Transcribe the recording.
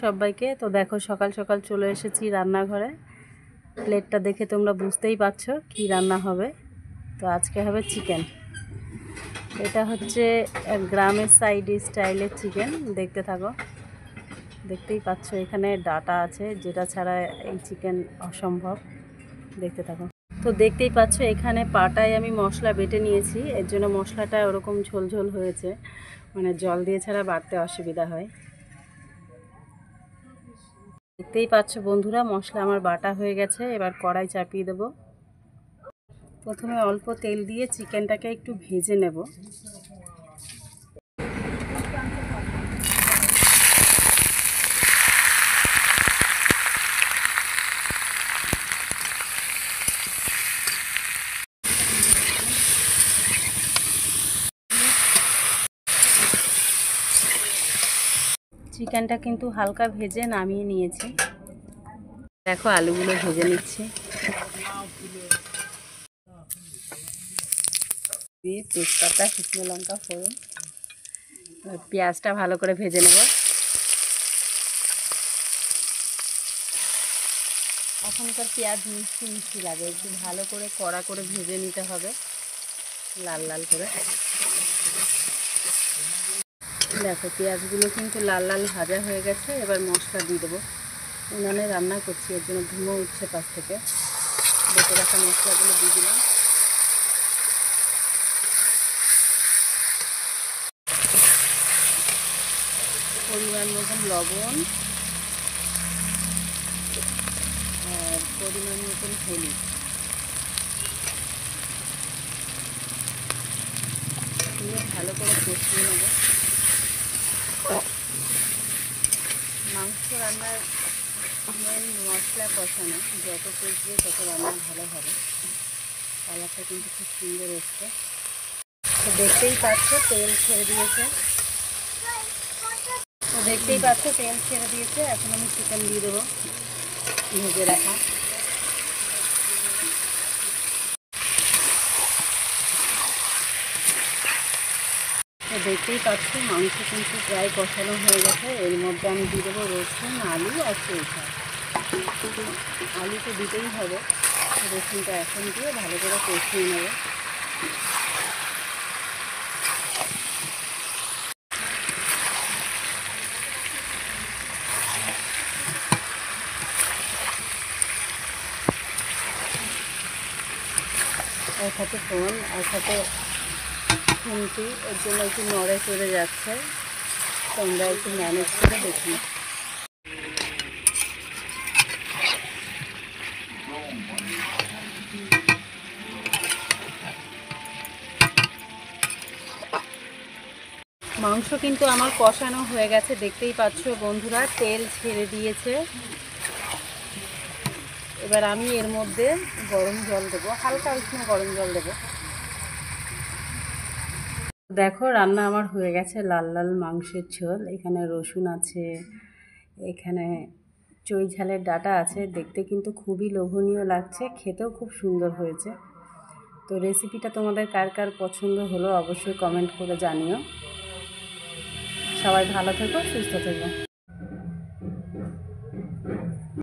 সবাইকে। তো দেখো সকাল সকাল চলে এসেছি রান্নাঘরে। প্লেটটা দেখে তোমরা বুঝতেই পারছো কি রান্না হবে। তো আজকে হবে চিকেন। এটা হচ্ছে গ্রামের স্টাইলের চিকেন। দেখতে থাকো, দেখতেই পাচ্ছ এখানে ডাটা আছে, যেটা ছাড়া এই চিকেন অসম্ভব। দেখতে থাকো। তো দেখতেই পাচ্ছ এখানে পাটায় আমি মশলা বেটে নিয়েছি, এর জন্য মশলাটা ওরকম ঝোল ঝোল হয়েছে, মানে জল দিয়ে ছাড়া বাটতে অসুবিধা হয়। দেখতেই পাচ্ছ বন্ধুরা, মশলা আমার বাটা হয়ে গেছে। এবার কড়াই চাপিয়ে দেব। প্রথমে অল্প তেল দিয়ে চিকেনটাকে একটু ভেজে নেব। চিকেনটা কিন্তু হালকা ভেজে নামিয়ে নিয়েছি। দেখো আলুগুলো ভেজে নিচ্ছি। দিয়ে তেজপাতা, শুকনো লঙ্কা, ফোড়ন, পেঁয়াজটা ভালো করে ভেজে নেব। এখনকার পেঁয়াজ মিষ্টি মিষ্টি লাগে, একটু ভালো করে কড়া করে ভেজে নিতে হবে, লাল লাল করে। দেখো পেঁয়াজগুলো কিন্তু লাল লাল ভাজা হয়ে গেছে। এবার মশলা দিয়ে দেবো। উনানে রান্না করছি, এর জন্য ধুমো উঠছে পাশ থেকে। বেটে রাখা মশলাগুলো দিয়ে দিলাম। পরিমাণ মতন লবণ আর পরিমাণ মতন হলুদ দিয়ে ভালো করে কষিয়ে নেব। মাংস রান্নার মেন মশলা কষানো, যত কষবে তত রান্না ভালো হবে। কালারটা কিন্তু খুব সুন্দর এসছে। তো দেখতেই পাচ্ছ তেল ছেড়ে দিয়েছে। এখন আমি চিকেন দিয়ে দেবো ভেজে রাখা। তো দেখতেই পাচ্ছ মাংস কিন্তু প্রায় কষানো হয়ে গেছে। এর মধ্যে আমি দিয়ে দেবো রসুন, আলু আর চৌঠা। আলু তো দিতেই হবে, রসুনটা এখন দিয়ে ভালো করে কষিয়ে নেব। এর সাথে ফোন, এর সাথে খুন্তি, এর জন্য একটু নড়ে চড়ে যাচ্ছে। তোমরা একটু ম্যানেজ করে দেখি। মাংস কিন্তু আমার কষানো হয়ে গেছে, দেখতেই পাচ্ছ বন্ধুরা, তেল ছেড়ে দিয়েছে। এবার আমি এর মধ্যে গরম জল দেবো, হালকা উষ্ণ গরম জল দেবো। দেখো রান্না আমার হয়ে গেছে, লাল লাল মাংসের ঝোল। এখানে রসুন আছে, এখানে চই ঝালের ডাটা আছে। দেখতে কিন্তু খুবই লোভনীয় লাগছে, খেতেও খুব সুন্দর হয়েছে। তো রেসিপিটা তোমাদের কার কার পছন্দ হলো অবশ্যই কমেন্ট করে জানিও। সবাই ভালো থেকো, সুস্থ থেকো।